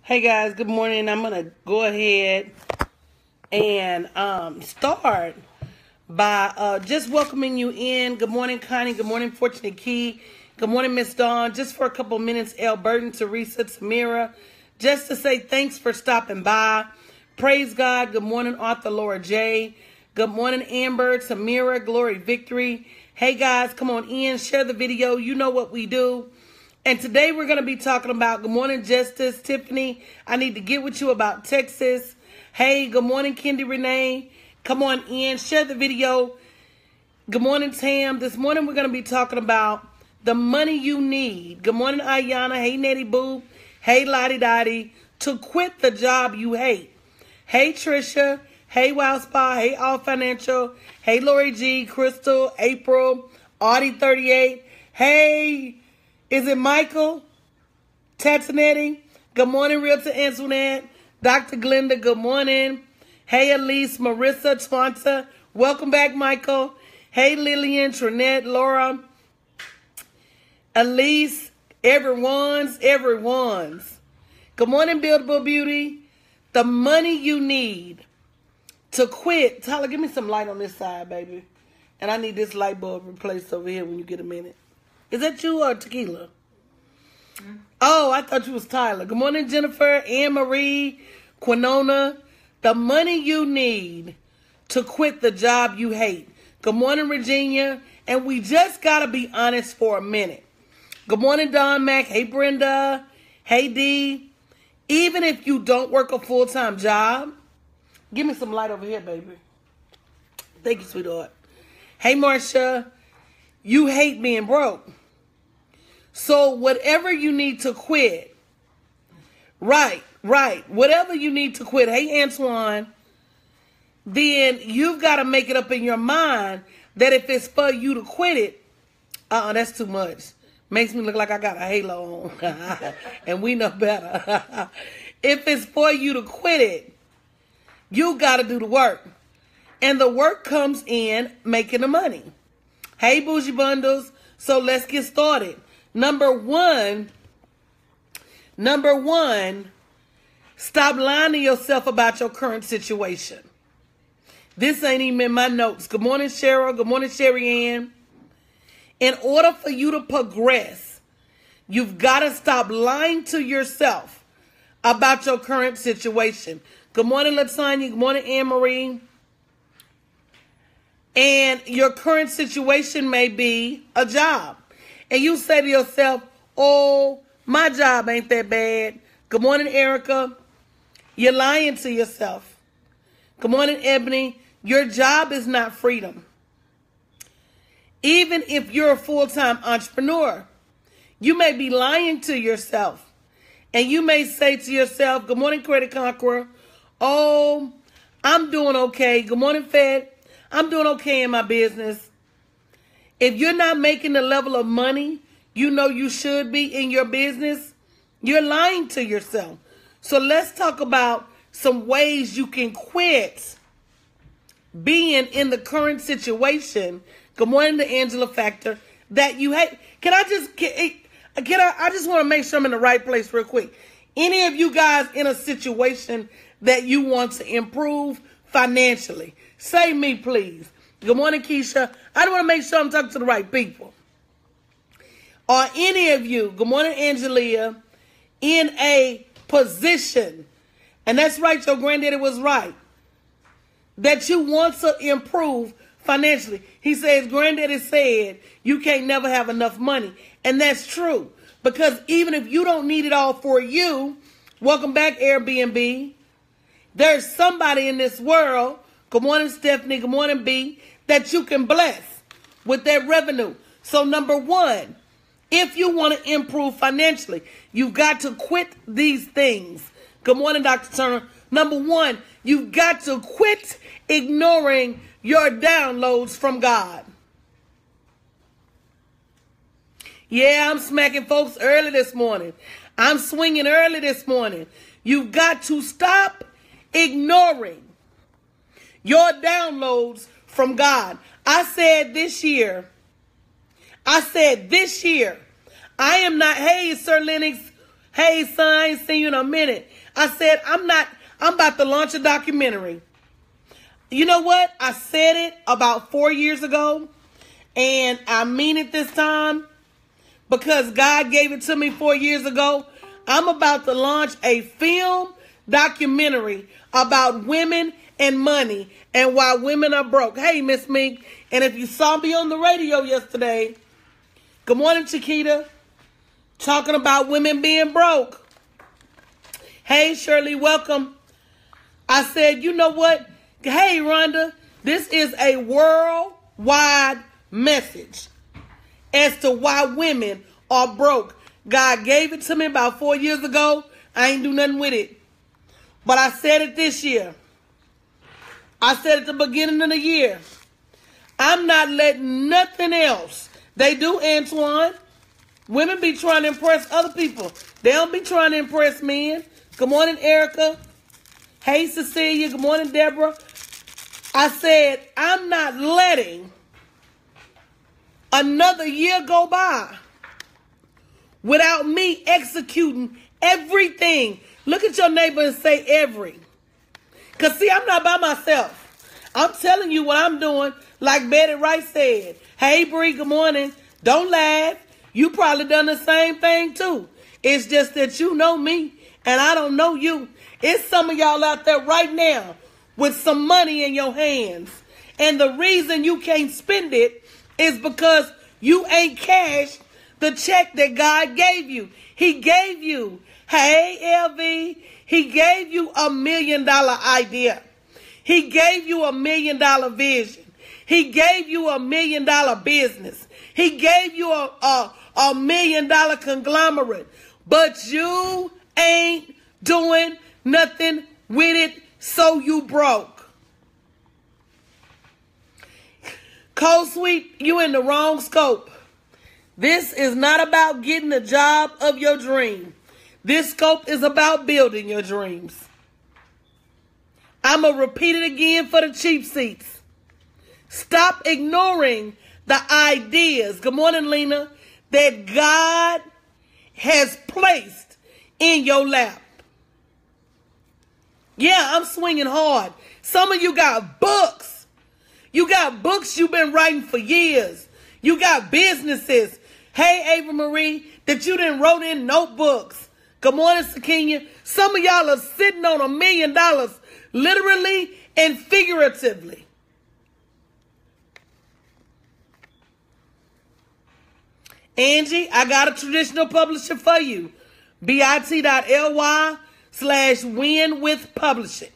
Hey guys, good morning. I'm gonna go ahead and start by just welcoming you in. Good morning, Connie. Good morning, Fortunate Key. Good morning, Miss Dawn. Just for a couple minutes, L. Burton, Teresa, Tamira, just to say thanks for stopping by. Praise God. Good morning, Arthur, Laura J. Good morning, Amber, Tamira, Glory, Victory. Hey guys, come on in, share the video. You know what we do. And today we're going to be talking about, good morning, Justice, Tiffany. I need to get with you about Texas. Hey, good morning, Kendi Renee. Come on in, share the video. Good morning, Tam. This morning we're going to be talking about the money you need. Good morning, Ayana. Hey, Nettie Boo. Hey, Lottie Dottie. To quit the job you hate. Hey, Trisha. Hey, Wow Spa. Hey, All Financial. Hey, Lori G, Crystal, April, Audie 38. Hey, is it Michael? Tatanetti? Good morning, Realtor Antoinette. Dr. Glenda, good morning. Hey, Elise, Marissa, Twanta. Welcome back, Michael. Hey, Lillian, Trinette, Laura. Elise, everyone's. Good morning, Buildable Beauty. The money you need to quit. Tyler, give me some light on this side, baby. And I need this light bulb replaced over here when you get a minute. Is that you or tequila? Oh, I thought you was Tyler. Good morning, Jennifer, Anne Marie, Quinona. The money you need to quit the job you hate. Good morning, Virginia. And we just got to be honest for a minute. Good morning, Don Mac. Hey, Brenda. Hey, Dee. Even if you don't work a full-time job, give me some light over here, baby. Thank you, sweetheart. Hey, Marcia. You hate being broke. So whatever you need to quit, right. Whatever you need to quit, hey, Antoine, then you've got to make it up in your mind that if it's for you to quit it, that's too much. Makes me look like I got a halo on. And we know better. If it's for you to quit it, you got to do the work. And the work comes in making the money. Hey, Bougie Bundles. So let's get started. Number one, stop lying to yourself about your current situation. This ain't even in my notes. Good morning, Cheryl. Good morning, Sherry Ann. In order for you to progress, you've got to stop lying to yourself about your current situation. Good morning, Latanya. Good morning, Anne-Marie. And your current situation may be a job. And you say to yourself, oh, my job ain't that bad. Good morning, Erica. You're lying to yourself. Good morning, Ebony. Your job is not freedom. Even if you're a full-time entrepreneur, you may be lying to yourself. And you may say to yourself, good morning, Credit Conqueror. Oh, I'm doing okay. Good morning, Fed. I'm doing okay in my business. If you're not making the level of money you know you should be in your business, you're lying to yourself. So let's talk about some ways you can quit being in the current situation. Good morning to Angela Factor that you hate. I just want to make sure I'm in the right place real quick. Any of you guys in a situation that you want to improve financially, say me, please. Good morning, Keisha. I just want to make sure I'm talking to the right people. Are any of you, good morning, Angelia, in a position, and that's right, your granddaddy was right, that you want to improve financially? He says, granddaddy said, you can't never have enough money. And that's true. Because even if you don't need it all for you, welcome back, Airbnb. There's somebody in this world, good morning, Stephanie, good morning, B, that you can bless with that revenue. So number one, if you want to improve financially, you've got to quit these things. Good morning, Dr. Turner. Number one, you've got to quit ignoring your downloads from God. Yeah, I'm smacking folks early this morning. I'm swinging early this morning. You've got to stop ignoring your downloads from God. I said this year, I am not, hey, Sir Lennox, Hey, son, I ain't seen you in a minute. I said, I'm about to launch a documentary. You know what? I said it about 4 years ago, and I mean it this time because God gave it to me 4 years ago. I'm about to launch a film documentary about women and money and why women are broke. Hey, Miss Meek. And if you saw me on the radio yesterday, good morning, Chiquita, talking about women being broke. Hey, Shirley, welcome. I said, you know what? Hey, Rhonda, this is a worldwide message as to why women are broke. God gave it to me about 4 years ago. I ain't do nothing with it. But I said it this year. I said at the beginning of the year, I'm not letting nothing else. They do, Antoine. Women be trying to impress other people. They don't be trying to impress men. Good morning, Erica. Hey, Cecilia. Good morning, Deborah. I said, I'm not letting another year go by without me executing everything. Look at your neighbor and say every. Because, see, I'm not by myself. I'm telling you what I'm doing, like Betty Wright said. Hey, Bree, good morning. Don't laugh. You probably done the same thing, too. It's just that you know me, and I don't know you. It's some of y'all out there right now with some money in your hands. And the reason you can't spend it is because you ain't cashed the check that God gave you. He gave you, hey, LV, he gave you $1 million idea. He gave you $1 million vision. He gave you $1 million business. He gave you a $1 million conglomerate. But you ain't doing nothing with it, so you broke. Cold Sweet, you in the wrong scope. This is not about getting the job of your dream. This scope is about building your dreams. I'm going to repeat it again for the cheap seats. Stop ignoring the ideas, good morning, Lena, that God has placed in your lap. Yeah, I'm swinging hard. Some of you got books. You got books you've been writing for years. You got businesses. Hey, Ava Marie, that you done wrote in notebooks. Good morning, Sakina. Some of y'all are sitting on $1 million, literally and figuratively. Angie, I got a traditional publisher for you. bit.ly/winwithpublishing.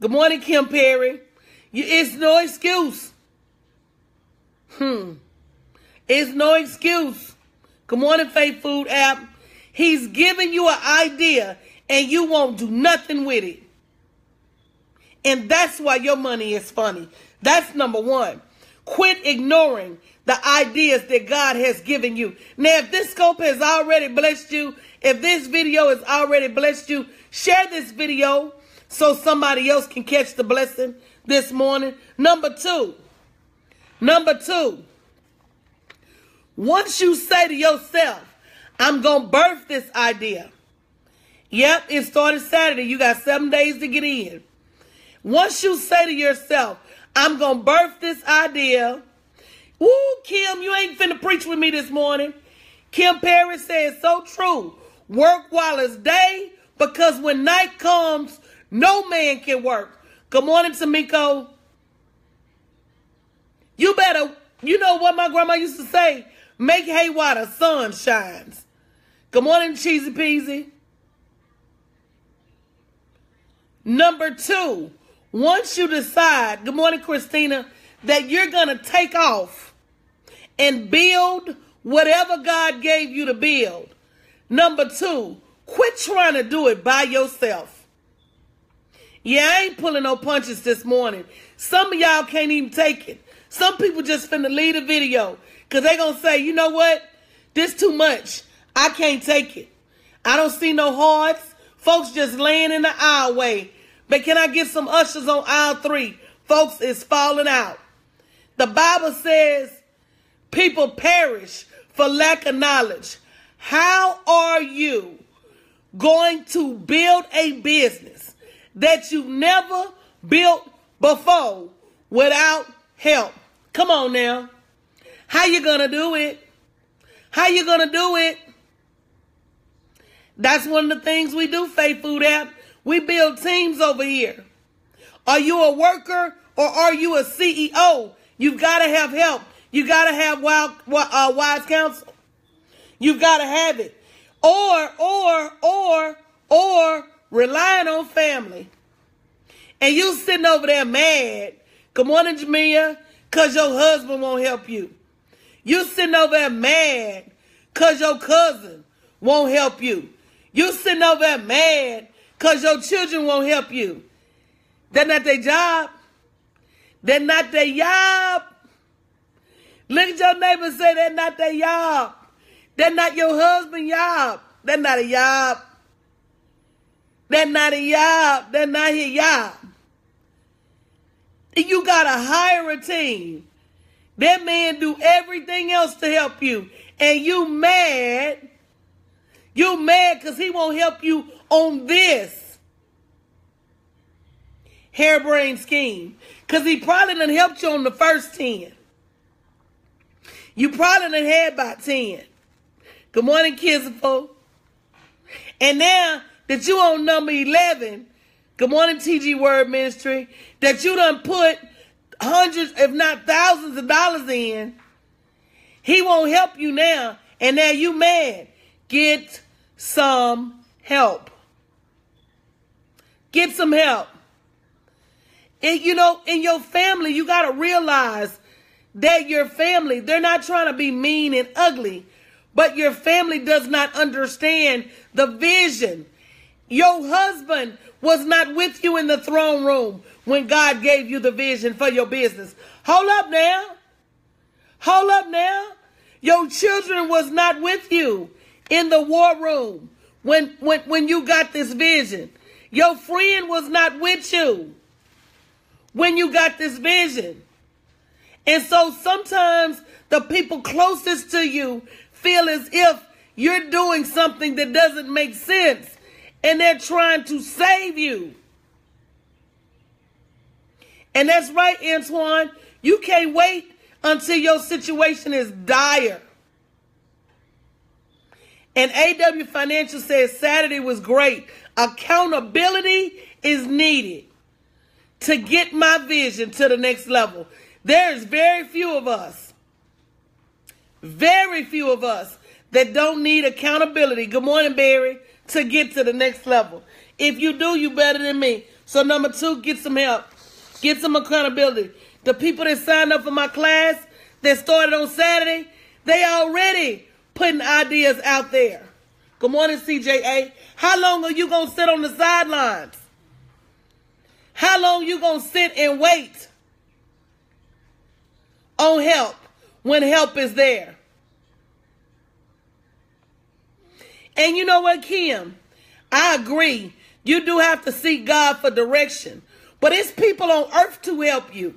Good morning, Kim Perry. It's no excuse. It's no excuse. Good morning, Faith Food app. He's giving you an idea and you won't do nothing with it. And that's why your money is funny. That's number one. Quit ignoring the ideas that God has given you. Now, if this scope has already blessed you, if this video has already blessed you, share this video so somebody else can catch the blessing this morning. Number two, once you say to yourself, I'm going to birth this idea. Yep, it started Saturday. You got 7 days to get in. Once you say to yourself, I'm going to birth this idea. Woo, Kim, you ain't finna preach with me this morning. Kim Perry says, so true. Work while it's day, because when night comes, no man can work. Good morning, Tamiko. You better, you know what my grandma used to say? Make hay while the sun shines. Good morning, Cheesy Peasy. Number two, once you decide, good morning, Christina, that you're going to take off and build whatever God gave you to build. Number two, quit trying to do it by yourself. Yeah, I ain't pulling no punches this morning. Some of y'all can't even take it. Some people just finna leave the video because they going to say, you know what? This too much. I can't take it. I don't see no hearts. Folks just laying in the aisleway. But can I get some ushers on aisle 3? Folks is falling out. The Bible says people perish for lack of knowledge. How are you going to build a business that you never built before without help? Come on now. How you gonna do it? How you gonna do it? That's one of the things we do, Faith Food App. We build teams over here. Are you a worker or are you a CEO? You've got to have help. You got to have wise counsel. You've got to have it. Or relying on family. And you sitting over there mad. Good morning, Jamia. Because your husband won't help you. You sitting over there mad because your cousin won't help you. You sitting over there mad because your children won't help you. That's not their job. That's not their job. Look at your neighbor and say, that's not their job. That's not your husband's job. That's not a job. That's not a job. That's not his job. You got to hire a team. That man do everything else to help you. And you mad. You mad because he won't help you on this harebrained scheme. Because he probably done helped you on the first 10. You probably done had about 10. Good morning, Kizifo. And now that you on number 11, good morning, TG Word Ministry, that you done put hundreds, if not thousands of dollars in, he won't help you now. And now you mad. Get some help. Get some help. And you know, in your family, you got to realize that your family, they're not trying to be mean and ugly, but your family does not understand the vision. Your husband was not with you in the throne room when God gave you the vision for your business. Hold up now. Hold up now. Your children was not with you in the war room when you got this vision. Your friend was not with you when you got this vision. And so sometimes the people closest to you feel as if you're doing something that doesn't make sense, and they're trying to save you. And that's right, Antoine. You can't wait until your situation is dire. And AW Financial says Saturday was great. Accountability is needed to get my vision to the next level. There's very few of us that don't need accountability. Good morning, Barry. To get to the next level. If you do, you better than me. So number 2, get some help. Get some accountability. The people that signed up for my class that started on Saturday, they already putting ideas out there. Good morning, CJA. How long are you going to sit on the sidelines? How long you going to sit and wait on help when help is there? And you know what, Kim? I agree. You do have to seek God for direction. But it's people on earth to help you.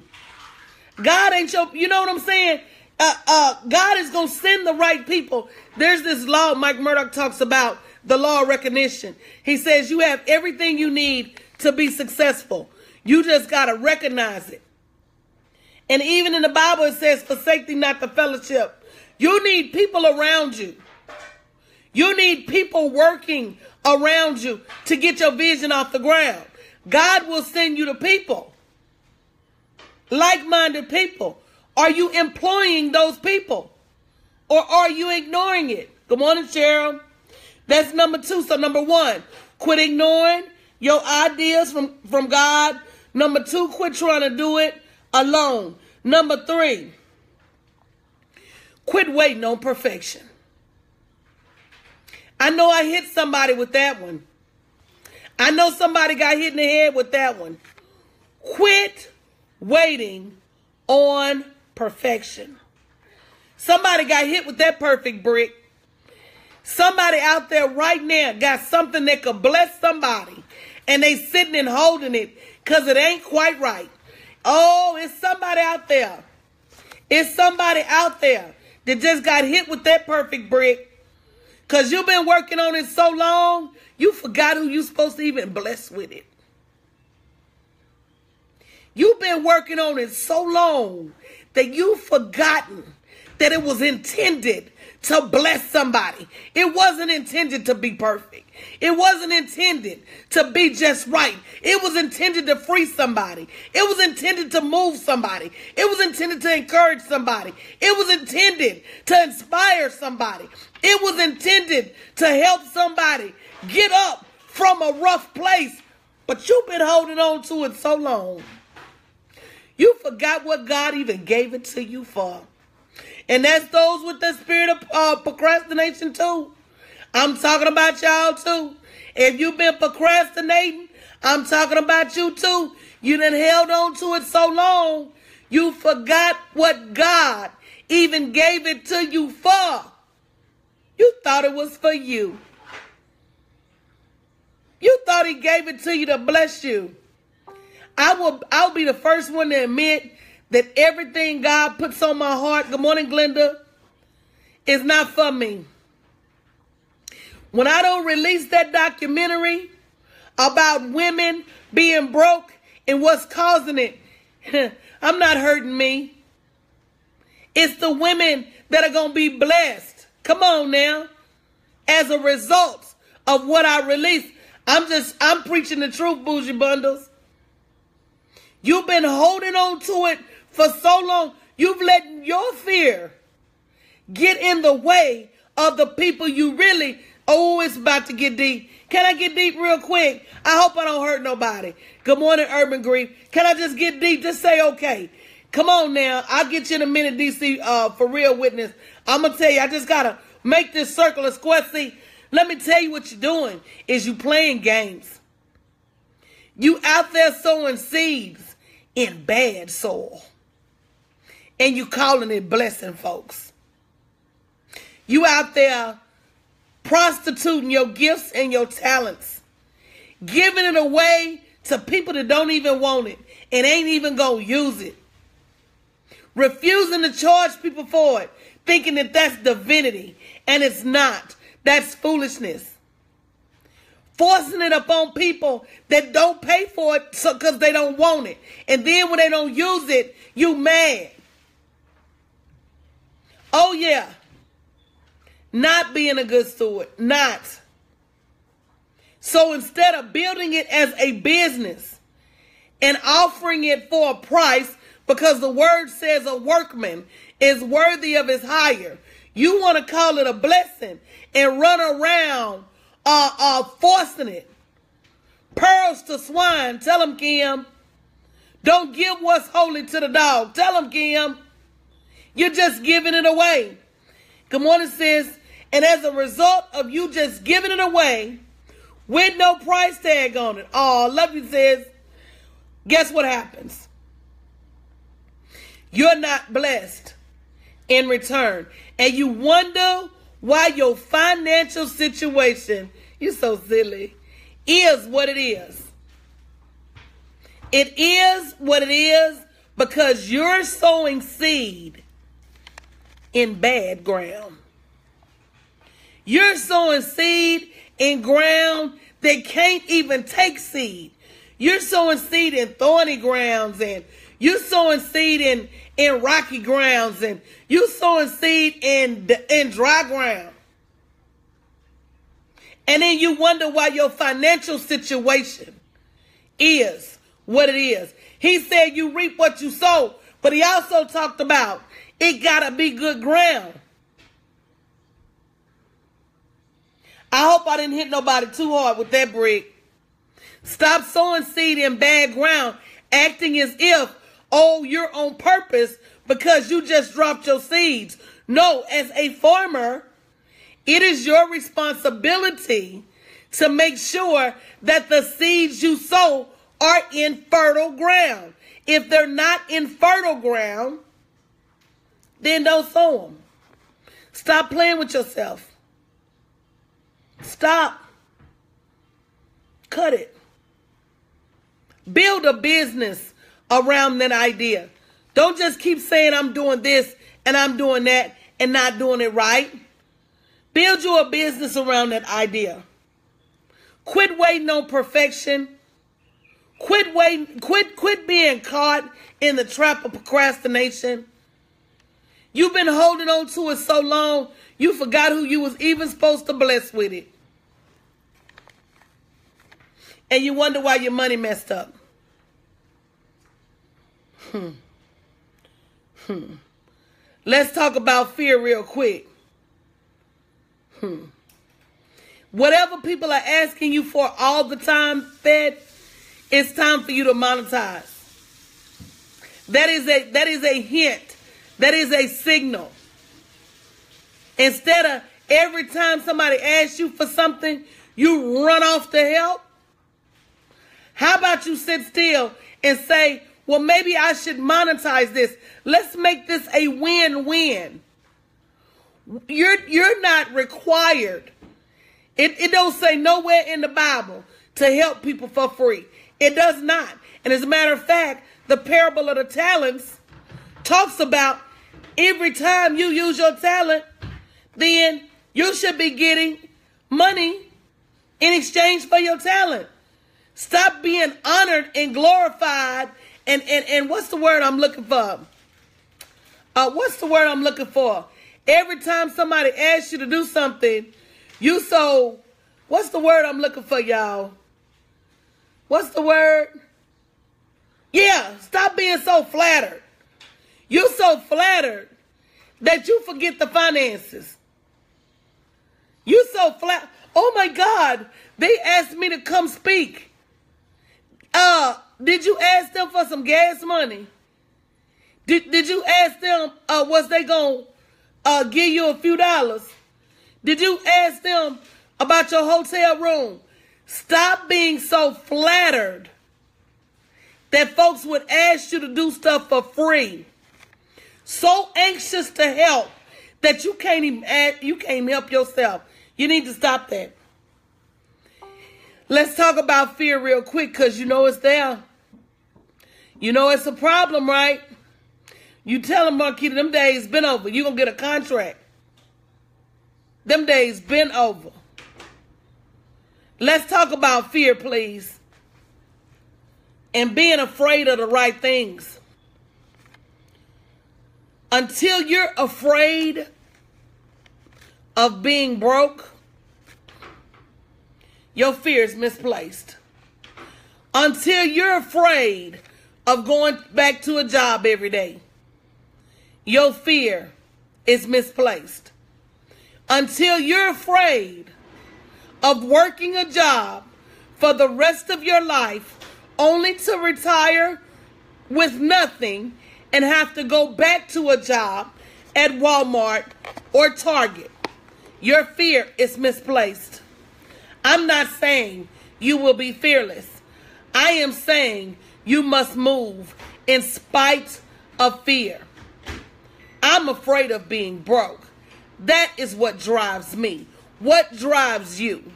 God ain't your, you know what I'm saying? God is going to send the right people. There's this law Mike Murdoch talks about, the law of recognition. He says you have everything you need to be successful. You just got to recognize it. And even in the Bible, it says, forsake thee not the fellowship. You need people around you. You need people working around you to get your vision off the ground. God will send you the people. Like-minded people. Are you employing those people? Or are you ignoring it? Good morning, Cheryl. That's number 2. So number 1, quit ignoring your ideas from God. Number 2, quit trying to do it alone. Number 3, quit waiting on perfection. I know I hit somebody with that one. I know somebody got hit in the head with that one. Quit waiting on perfection. Somebody got hit with that perfect brick. Somebody out there right now got something that could bless somebody, and they sitting and holding it because it ain't quite right. Oh, it's somebody out there. It's somebody out there that just got hit with that perfect brick. Because you've been working on it so long, you forgot who you're supposed to even bless with it. You've been working on it so long that you've forgotten that it was intended to bless somebody. It wasn't intended to be perfect. It wasn't intended to be just right. It was intended to free somebody. It was intended to move somebody. It was intended to encourage somebody. It was intended to inspire somebody. It was intended to help somebody get up from a rough place. But you've been holding on to it so long. You forgot what God even gave it to you for. And that's those with the spirit of procrastination too. I'm talking about y'all too. If you've been procrastinating, I'm talking about you too. You done held on to it so long, you forgot what God even gave it to you for. You thought it was for you. You thought he gave it to you to bless you. I'll be the first one to admit that everything God puts on my heart, good morning, Glenda, is not for me. When I don't release that documentary about women being broke and what's causing it, I'm not hurting me. It's the women that are going to be blessed. Come on now. As a result of what I release, I'm preaching the truth, bougie bundles. You've been holding on to it for so long. You've let your fear get in the way of the people you really, it's about to get deep. Can I get deep real quick? I hope I don't hurt nobody. Good morning, Urban Grief. Can I just get deep? Just say okay. Come on now. I'll get you in a minute, DC, for real witness. I'm going to tell you, I just got to make this circle a square. See, let me tell you what you're doing is you playing games. You out there sowing seeds in bad soil. And you calling it blessing, folks. You out there prostituting your gifts and your talents. Giving it away to people that don't even want it. And ain't even going to use it. Refusing to charge people for it. Thinking that that's divinity. And it's not. That's foolishness. Forcing it upon people that don't pay for it because they don't want it. And then when they don't use it, you mad. Oh, yeah. Not being a good steward. Not. So instead of building it as a business and offering it for a price, because the word says a workman is worthy of his hire, you want to call it a blessing and run around forcing it. Pearls to swine. Tell them, Kim. Don't give what's holy to the dog. Tell them, Kim. You're just giving it away. Good morning, sis. And as a result of you just giving it away with no price tag on it. Oh, love you, sis. Guess what happens? You're not blessed in return. And you wonder why your financial situation, you're so silly, is what it is. It is what it is because you're sowing seed in bad ground. You're sowing seed in ground that can't even take seed. You're sowing seed in thorny grounds, and you're sowing seed in rocky grounds, and you're sowing seed in dry ground. And then you wonder why your financial situation is what it is. He said you reap what you sow, but he also talked about it gotta be good ground. I hope I didn't hit nobody too hard with that brick. Stop sowing seed in bad ground, acting as if, you're on purpose because you just dropped your seeds. No, as a farmer, it is your responsibility to make sure that the seeds you sow are in fertile ground. If they're not in fertile ground, then don't sow them. Stop playing with yourself. Stop. Cut it. Build a business around that idea. Don't just keep saying I'm doing this and I'm doing that and not doing it right. Build you a business around that idea. Quit waiting on perfection. Quit being caught in the trap of procrastination. You've been holding on to it so long, you forgot who you was even supposed to bless with it. And you wonder why your money messed up. Let's talk about fear real quick. Whatever people are asking you for all the time, Fed, it's time for you to monetize. That is a hint. That is a signal. Instead of every time somebody asks you for something, you run off to help. How about you sit still and say, well, maybe I should monetize this. Let's make this a win-win. You're not required. It don't say nowhere in the Bible to help people for free. It does not. And as a matter of fact, the parable of the talents talks about every time you use your talent, then you should be getting money in exchange for your talent. Stop being honored and glorified. And what's the word I'm looking for? What's the word I'm looking for? Every time somebody asks you to do something, what's the word I'm looking for, y'all? What's the word? Yeah, stop being so flattered. You're so flattered that you forget the finances. You so flat. Oh my God, they asked me to come speak. Did you ask them for some gas money? Did you ask them, was they going to give you a few dollars? Did you ask them about your hotel room? Stop being so flattered that folks would ask you to do stuff for free. So anxious to help that you can't help yourself. You need to stop that. Let's talk about fear real quick, because you know it's there. You know it's a problem, right? You tell them, Marquita, them days been over. You're going to get a contract. Them days been over. Let's talk about fear, please. And being afraid of the right things. Until you're afraid of being broke, your fear is misplaced. Until you're afraid of going back to a job every day, your fear is misplaced. Until you're afraid of working a job for the rest of your life only to retire with nothing and have to go back to a job at Walmart or Target, your fear is misplaced. I'm not saying you will be fearless. I am saying you must move in spite of fear. I'm afraid of being broke. That is what drives me. What drives you?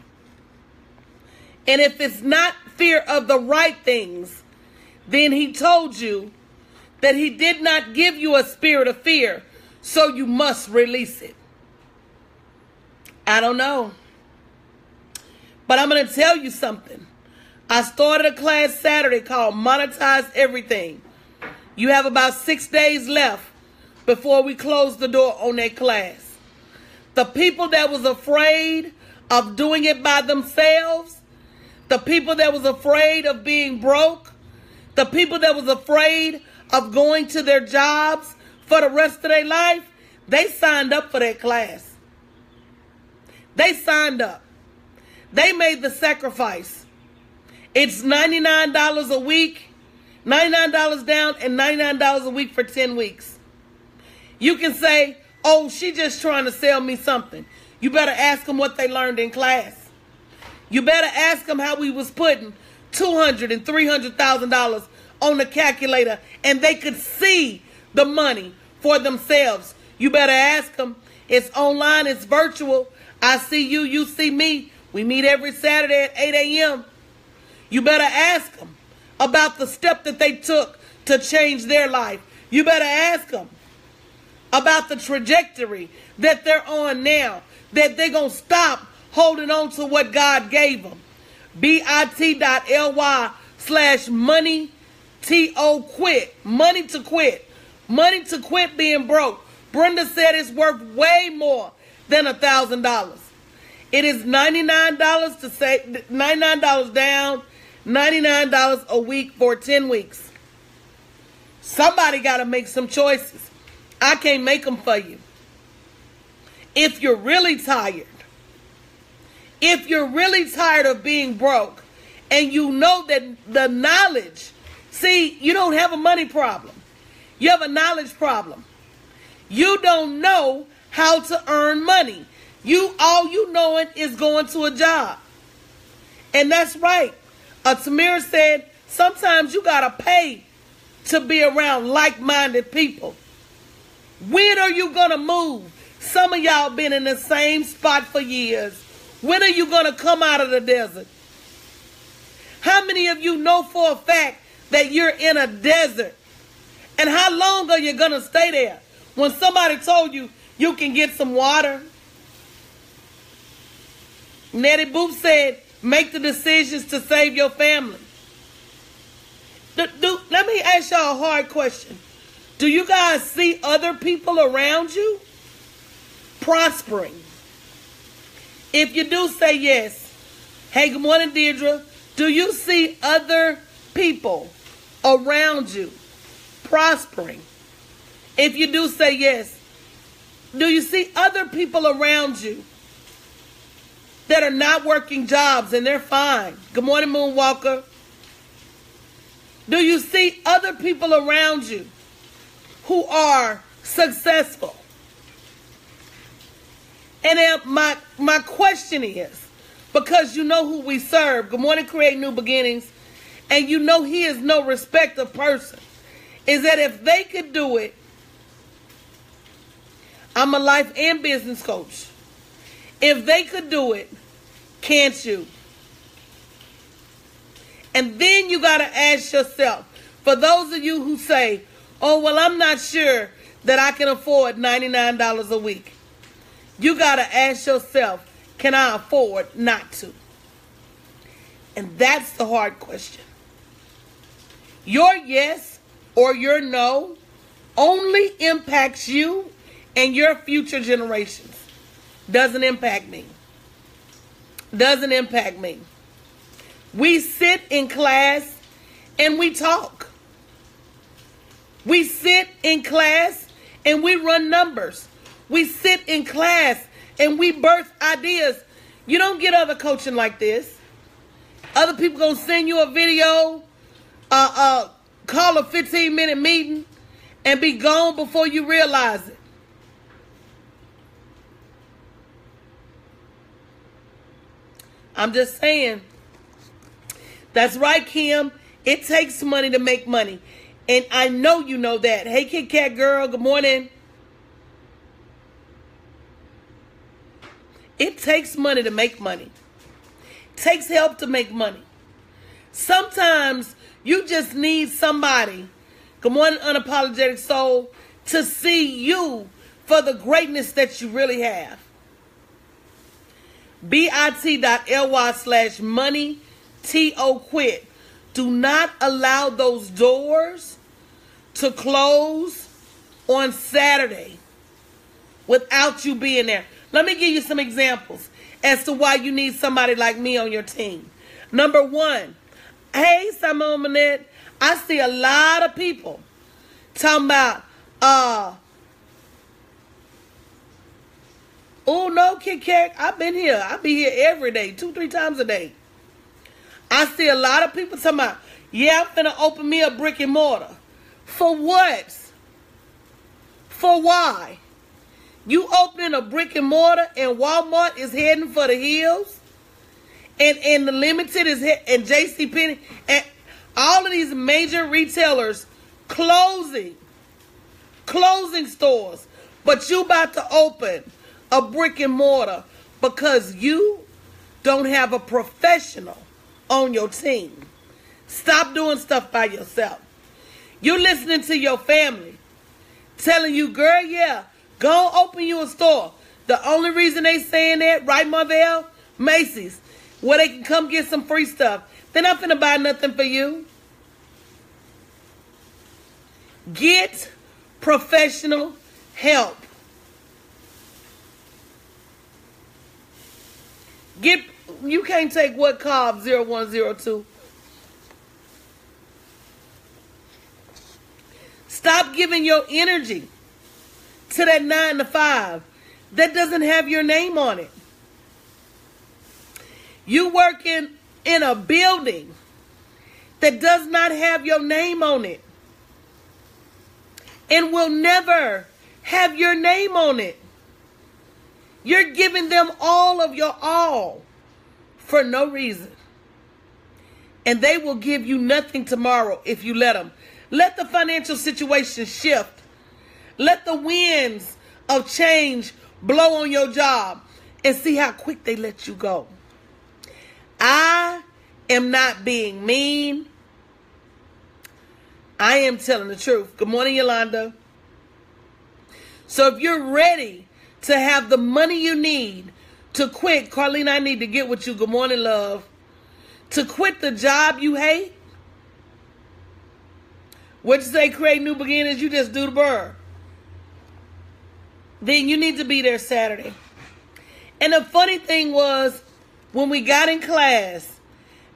And if it's not fear of the right things, then he told you that he did not give you a spirit of fear, so you must release it. I don't know. But I'm going to tell you something. I started a class Saturday called Monetize Everything. You have about 6 days left before we close the door on that class. The people that was afraid of doing it by themselves, the people that was afraid of being broke, the people that was afraid of going to their jobs for the rest of their life, they signed up for that class. They signed up. They made the sacrifice. It's $99 a week, $99 down, and $99 a week for 10 weeks. You can say, oh, she just trying to sell me something. You better ask them what they learned in class. You better ask them how we was putting $200,000 and $300,000 on the calculator, and they could see the money for themselves. You better ask them. It's online. It's virtual. I see you. You see me. We meet every Saturday at 8 a.m. You better ask them about the step that they took to change their life. You better ask them about the trajectory that they're on now. that they're going to stop holding on to what God gave them. bit.ly/money to quit. Money to quit. Money to quit being broke. Brenda said it's worth way more than $1,000. It is $99 to say $99 down, $99 a week for 10 weeks. Somebody got to make some choices. I can't make them for you. If you're really tired, of being broke, and you know that the knowledge, see, you don't have a money problem. You have a knowledge problem. You don't know how to earn money. All you knowing is going to a job. And that's right. Tamira said, sometimes you got to pay to be around like-minded people. When are you going to move? Some of y'all been in the same spot for years. When are you going to come out of the desert? How many of you know for a fact that you're in a desert? And how long are you going to stay there? When somebody told you you can get some water. Nettie Boop said, make the decisions to save your family. Let me ask y'all a hard question. Do you guys see other people around you prospering? If you do, say yes. Hey, good morning, Deirdre. Do you see other people around you prospering? If you do, say yes. Do you see other people around you that are not working jobs and they're fine? Good morning, Moonwalker. Do you see other people around you who are successful? And then my question is, because you know who we serve, good morning, Create New Beginnings, and you know he is no respecter of person, is that if they could do it, I'm a life and business coach. If they could do it, can't you? And then you got to ask yourself, for those of you who say, oh, well, I'm not sure that I can afford $99 a week. You got to ask yourself, can I afford not to? And that's the hard question. Your yes or your no only impacts you and your future generations. Doesn't impact me. Doesn't impact me. We sit in class and we talk. We sit in class and we run numbers. We sit in class and we birth ideas. You don't get other coaching like this. Other people gonna send you a video, call a 15-minute meeting, and be gone before you realize it. I'm just saying. That's right, Kim. It takes money to make money. And I know you know that. Hey, Kit Kat girl, good morning. It takes money to make money. It takes help to make money. Sometimes you just need somebody, good morning, Unapologetic Soul, to see you for the greatness that you really have. bit.ly/money to quit. Do not allow those doors to close on Saturday without you being there. Let me give you some examples as to why you need somebody like me on your team. Number one, hey, Simone Manette, I see a lot of people talking about, oh, no, Kit Kat, I've been here. I be here every day, 2-3 times a day. I see a lot of people talking about, yeah, I'm finna open me a brick and mortar. For what? For why? You opening a brick and mortar and Walmart is heading for the hills, and the Limited is and JCPenney and all of these major retailers closing stores, but you about to open a brick and mortar because you don't have a professional on your team. Stop doing stuff by yourself. You're listening to your family telling you, girl, yeah, go open you a store. The only reason they saying that, right, Marvell? Macy's, where they can come get some free stuff. They're not finna buy nothing for you. Get professional help. You can't take what, Cobb 0102? Stop giving your energy to that 9 to 5 that doesn't have your name on it. You working in a building that does not have your name on it and will never have your name on it. You're giving them all of your all for no reason. And they will give you nothing tomorrow if you let them. Let the financial situation shift. Let the winds of change blow on your job and see how quick they let you go. I am not being mean. I am telling the truth. Good morning, Yolanda. So if you're ready to have the money you need to quit, Carlene, I need to get with you. Good morning, love. To quit the job you hate. What you say, create new beginnings? You just do the burr. Then you need to be there Saturday. And the funny thing was, when we got in class,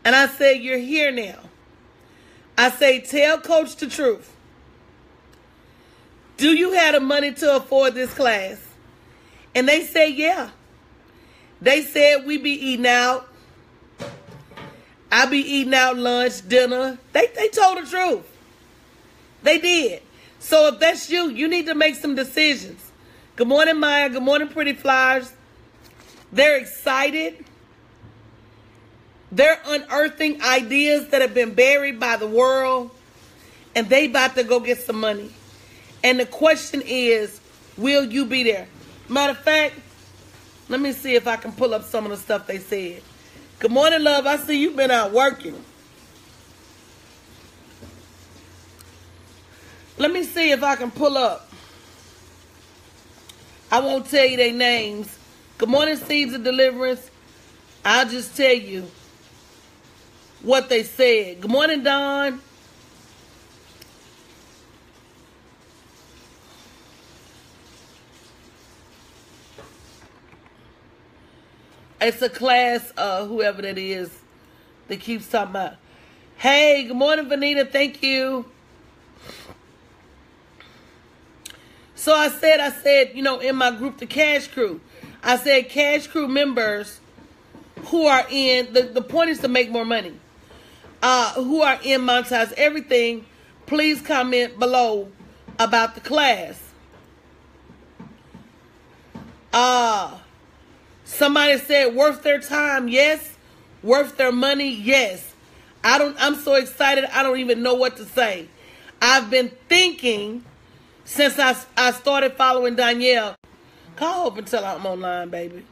and I said, you're here now. I say, tell Coach the truth. Do you have the money to afford this class? And they say, yeah. They said we be eating out. I be eating out lunch, dinner. They told the truth. They did. So if that's you, you need to make some decisions. Good morning, Maya. Good morning, Pretty Flowers. They're excited. They're unearthing ideas that have been buried by the world. And they about to go get some money. And the question is, will you be there? Matter of fact, let me see if I can pull up some of the stuff they said. Good morning, love. I see you've been out working. Let me see if I can pull up. I won't tell you their names. Good morning, Seeds of Deliverance. I'll just tell you what they said. Good morning, Dawn. It's a class, whoever that is, that keeps talking about. Hey, good morning, Vanita. Thank you. So I said, you know, in my group, the Cash Crew, I said Cash Crew members who are in, the point is to make more money, who are in Monetize Everything, please comment below about the class. Somebody said worth their time, yes. Worth their money, yes. I'm so excited, I don't even know what to say. I've been thinking since I started following Danielle. Call up until I'm online, baby.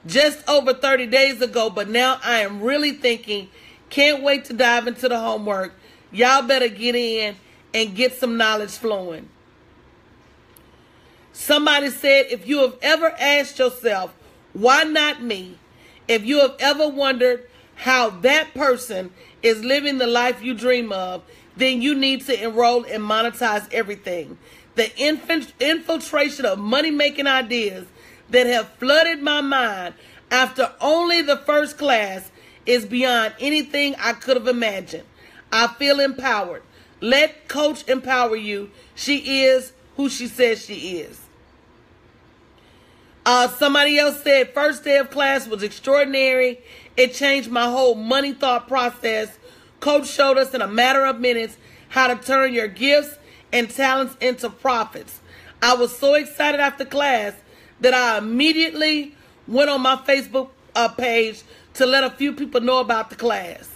Just over 30 days ago, but now I am really thinking, can't wait to dive into the homework. Y'all better get in and get some knowledge flowing. Somebody said, if you have ever asked yourself, why not me? If you have ever wondered how that person is living the life you dream of, then you need to enroll and Monetize Everything. The infiltration of money-making ideas that have flooded my mind after only the first class is beyond anything I could have imagined. I feel empowered. Let Coach empower you. She is who she says she is. Somebody else said, first day of class was extraordinary. It changed my whole money thought process. Coach showed us in a matter of minutes how to turn your gifts and talents into profits. I was so excited after class that I immediately went on my Facebook page to let a few people know about the class.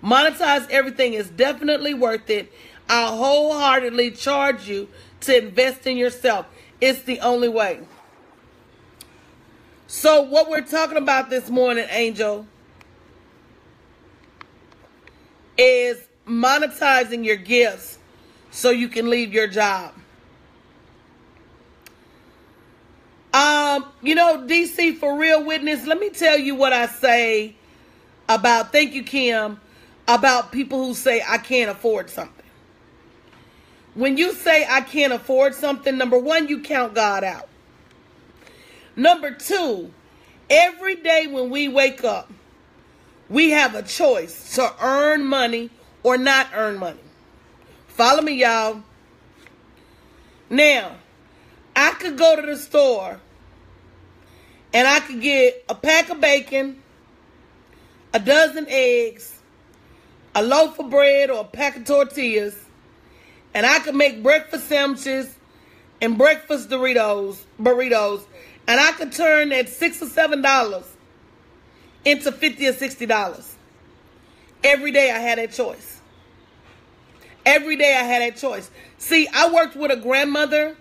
Monetize Everything is definitely worth it. I wholeheartedly charge you to invest in yourself. It's the only way. So what we're talking about this morning, Angel, is monetizing your gifts so you can leave your job. You know, DC for real witness, let me tell you what I say about, thank you, Kim, about people who say I can't afford something. When you say I can't afford something, number one, you count God out. Number two, every day when we wake up, we have a choice to earn money or not earn money. Follow me, y'all. Now, I could go to the store and I could get a pack of bacon, a dozen eggs, a loaf of bread or a pack of tortillas, and I could make breakfast sandwiches and breakfast burritos, and I could turn that $6 or $7 into $50 or $60. Every day I had that choice. Every day I had that choice. See, I worked with a grandmother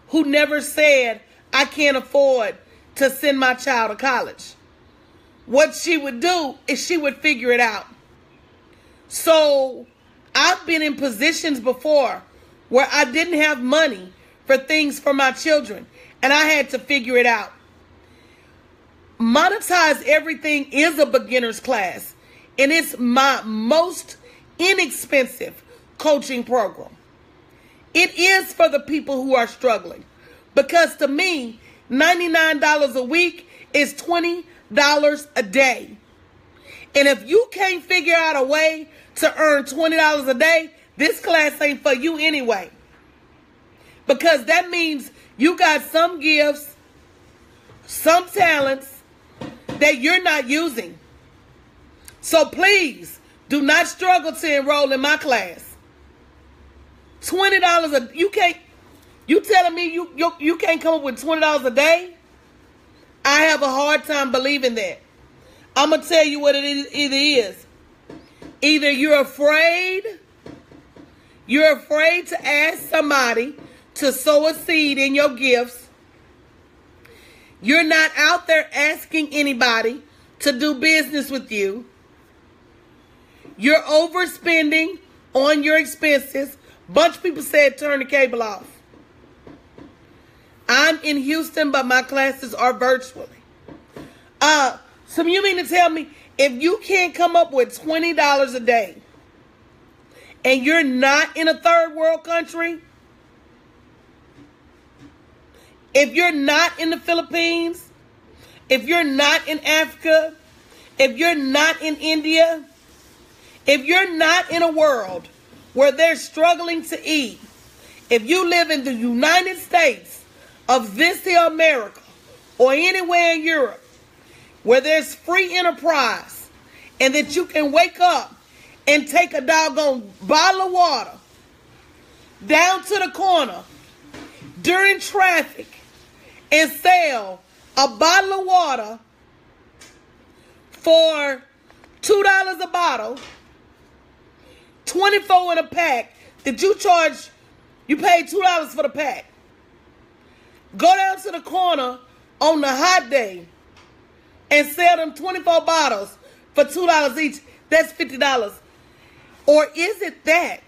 who never said, I can't afford to send my child to college. What she would do is she would figure it out. So I've been in positions before where I didn't have money for things for my children, and I had to figure it out. Monetize Everything is a beginner's class, and it's my most inexpensive coaching program. It is for the people who are struggling, because to me, $99 a week is $20 a day. And if you can't figure out a way to earn $20 a day, this class ain't for you anyway. Because that means you got some gifts, some talents that you're not using. So please do not struggle to enroll in my class. $20 you telling me you can't come up with $20 a day? I have a hard time believing that. I'm going to tell you what it is. Either you're afraid to ask somebody to sow a seed in your gifts. You're not out there asking anybody to do business with you. You're overspending on your expenses. Bunch of people said turn the cable off. I'm in Houston, but my classes are virtually. So you mean to tell me if you can't come up with $20 a day and you're not in a third world country, if you're not in the Philippines, if you're not in Africa, if you're not in India, if you're not in a world where they're struggling to eat, if you live in the United States of this here America or anywhere in Europe where there's free enterprise and that you can wake up and take a doggone bottle of water down to the corner during traffic and sell a bottle of water for $2 a bottle, 24 in a pack, that you pay $2 for the pack. Go down to the corner on the hot day and sell them 24 bottles for $2 each. That's $50. Or is it that?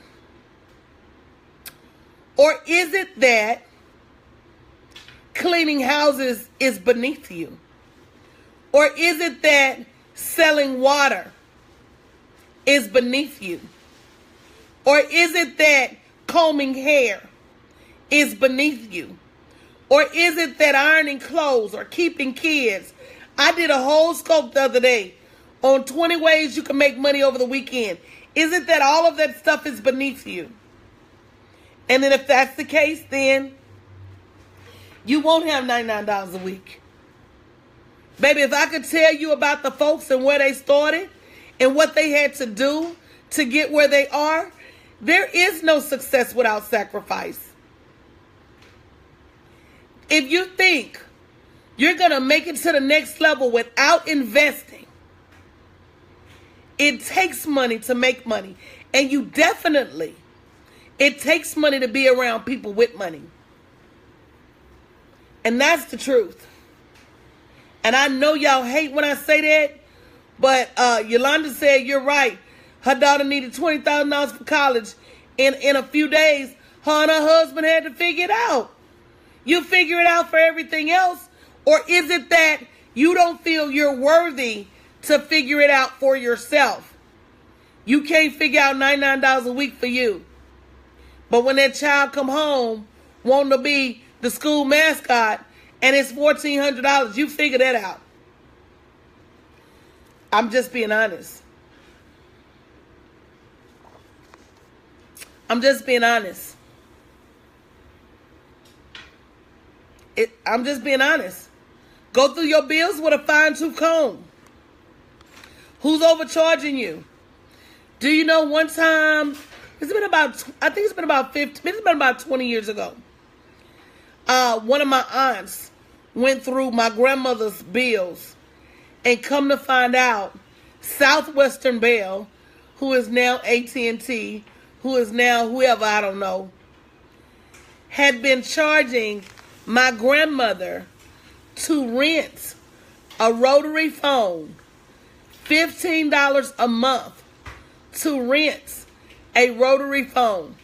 Or is it that cleaning houses is beneath you? Or is it that selling water is beneath you? Or is it that combing hair is beneath you? Or is it that ironing clothes or keeping kids? I did a whole scope the other day on 20 ways you can make money over the weekend. Is it that all of that stuff is beneath you? And then if that's the case, then you won't have $99 a week. Baby, if I could tell you about the folks and where they started and what they had to do to get where they are, there is no success without sacrifice. If you think you're going to make it to the next level without investing, it takes money to make money. And it takes money to be around people with money. And that's the truth. And I know y'all hate when I say that, but Yolanda said you're right. Her daughter needed $20,000 for college. In a few days, her and her husband had to figure it out. You figure it out for everything else? Or is it that you don't feel you're worthy to figure it out for yourself? You can't figure out $99 a week for you. But when that child come home wanting to be the school mascot and it's $1,400, you figure that out. I'm just being honest. I'm just being honest. I'm just being honest. Go through your bills with a fine-tooth comb. Who's overcharging you? Do you know one time, I think it's been about 20 years ago. One of my aunts went through my grandmother's bills, and come to find out, Southwestern Bell, who is now AT&T, who is now whoever, I don't know, had been charging my grandmother to rent a rotary phone, $15 a month to rent a rotary phone,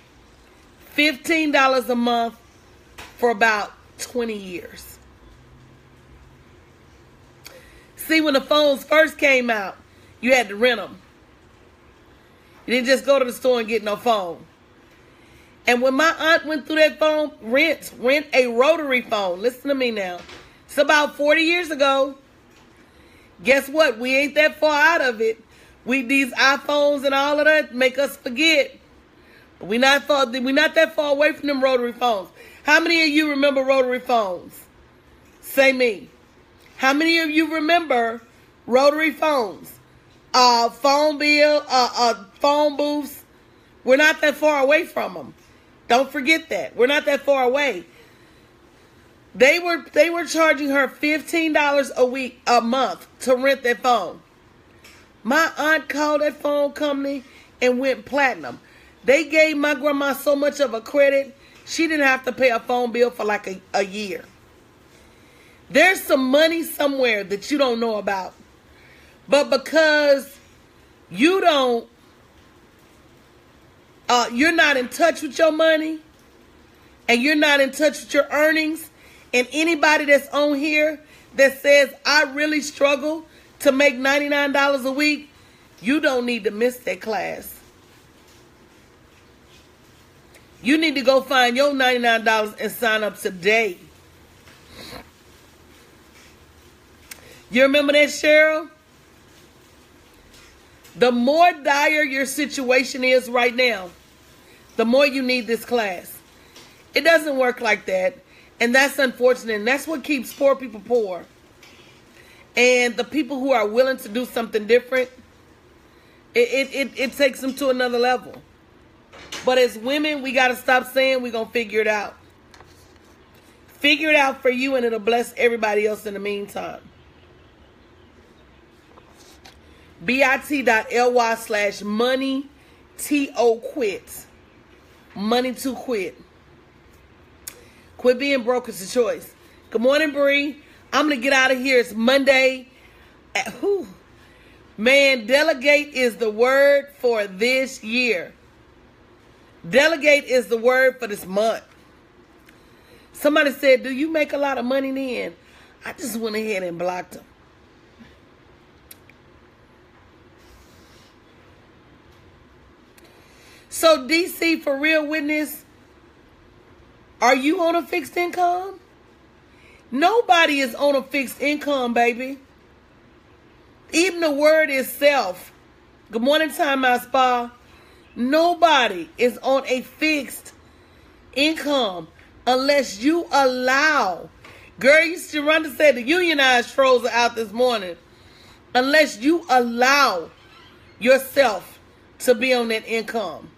$15 a month for about 20 years. See, when the phones first came out, you had to rent them. You didn't just go to the store and get no phone. And when my aunt went through that phone, rent a rotary phone. Listen to me now. It's about 40 years ago. Guess what? We ain't that far out of it. These iPhones and all of that make us forget. We're not that far away from them rotary phones. How many of you remember rotary phones? Say me. How many of you remember rotary phones? Phone bill, phone booths. We're not that far away from them. Don't forget that. We're not that far away. They were charging her $15 a month to rent that phone. My aunt called that phone company and went platinum. They gave my grandma so much of a credit, she didn't have to pay a phone bill for like a year. There's some money somewhere that you don't know about. But because you're not in touch with your money, and you're not in touch with your earnings, and anybody that's on here that says, I really struggle to make $99 a week, you don't need to miss that class. You need to go find your $99 and sign up today. You remember that, Cheryl? The more dire your situation is right now, the more you need this class. It doesn't work like that. And that's unfortunate. And that's what keeps poor people poor. And the people who are willing to do something different, it takes them to another level. But as women, we got to stop saying we're going to figure it out. Figure it out for you, and it'll bless everybody else in the meantime. bit.ly/money to quit. Money to quit. Quit being broke is a choice. Good morning, Bree. I'm going to get out of here. It's Monday. Man, delegate is the word for this year. Delegate is the word for this month. Somebody said, do you make a lot of money then? I just went ahead and blocked them. So, DC, for real witness, are you on a fixed income? Nobody is on a fixed income, baby. Even the word itself. Good morning, Time Out Spa. Nobody is on a fixed income unless you allow. Girl, Sharonda said the unionized trolls are out this morning. Unless you allow yourself to be on that income.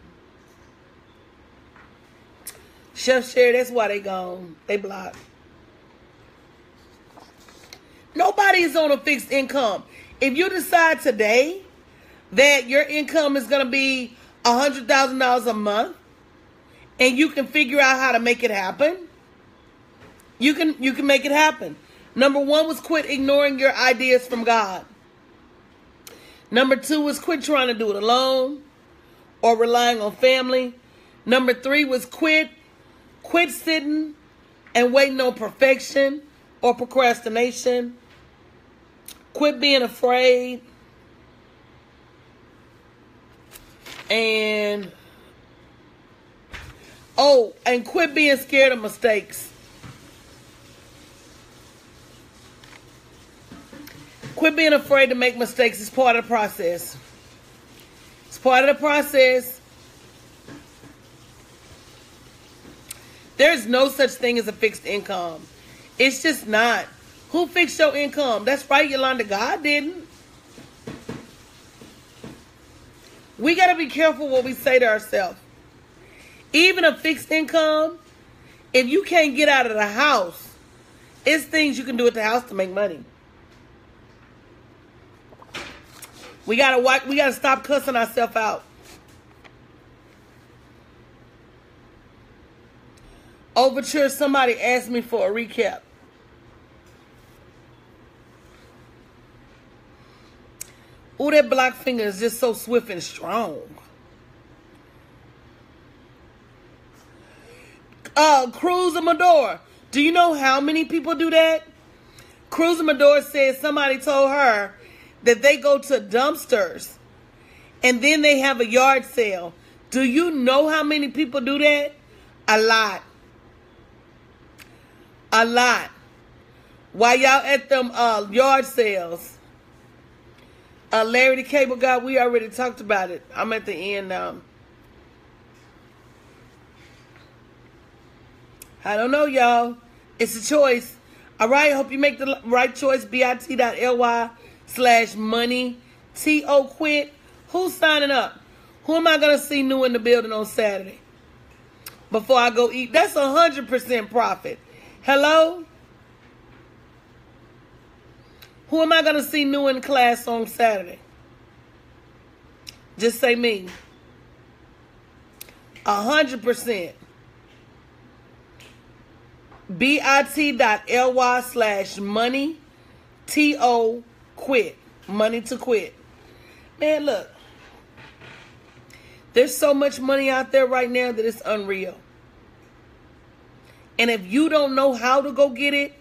Chef Sherry, that's why they gone. They blocked. Nobody is on a fixed income. If you decide today that your income is going to be $100,000 a month, and you can figure out how to make it happen, you can make it happen. Number 1 was quit ignoring your ideas from God. Number 2 was quit trying to do it alone or relying on family. Number 3 was quit sitting and waiting on perfection or procrastination. Quit being afraid. And quit being scared of mistakes. Quit being afraid to make mistakes. It's part of the process. It's part of the process. There's no such thing as a fixed income. It's just not. Who fixed your income? That's right, Yolanda. God didn't. We got to be careful what we say to ourselves. Even a fixed income, if you can't get out of the house, it's things you can do at the house to make money. We gotta stop cussing ourselves out. Overture, somebody asked me for a recap. Ooh, that black finger is just so swift and strong. Cruz Amador. Do you know how many people do that? Cruz Amador says somebody told her that they go to dumpsters and then they have a yard sale. Do you know how many people do that? A lot. A lot. While y'all at them yard sales. Larry the Cable Guy, we already talked about it. I'm at the end now. I don't know, y'all. It's a choice. All right, hope you make the right choice. bit.ly/money. T.O. quit. Who's signing up? Who am I going to see new in the building on Saturday? Before I go eat. That's 100% profit. Hello? Who am I going to see new in class on Saturday? Just say me. 100%. bit.ly/money. T.O. quit. Money to quit. Man, look. There's so much money out there right now that it's unreal. And if you don't know how to go get it,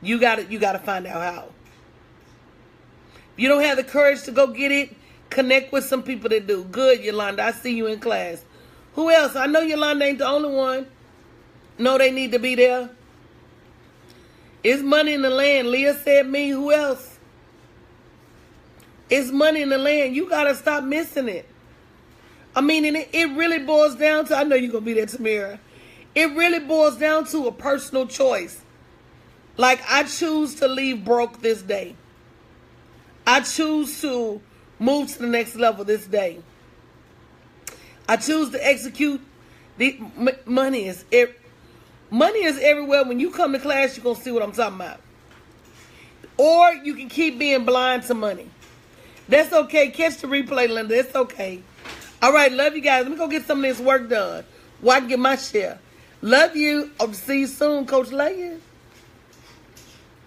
you gotta find out how. If you don't have the courage to go get it, connect with some people that do. Good, Yolanda. I see you in class. Who else? I know Yolanda ain't the only one. No, they need to be there. It's money in the land. Leah said me. Who else? It's money in the land. You got to stop missing it. I mean, and it really boils down to, I know you're going to be there, Tamira. It really boils down to a personal choice. Like, I choose to leave broke this day. I choose to move to the next level this day. I choose to execute. Money is everywhere. When you come to class, you're going to see what I'm talking about. Or you can keep being blind to money. That's okay. Catch the replay, Linda. It's okay. All right. Love you guys. Let me go get some of this work done while I can get my share. Love you. I'll see you soon, Coach Leia.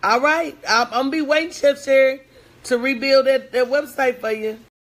All right. I'm going to be waiting, Chef Sherry, to rebuild that website for you.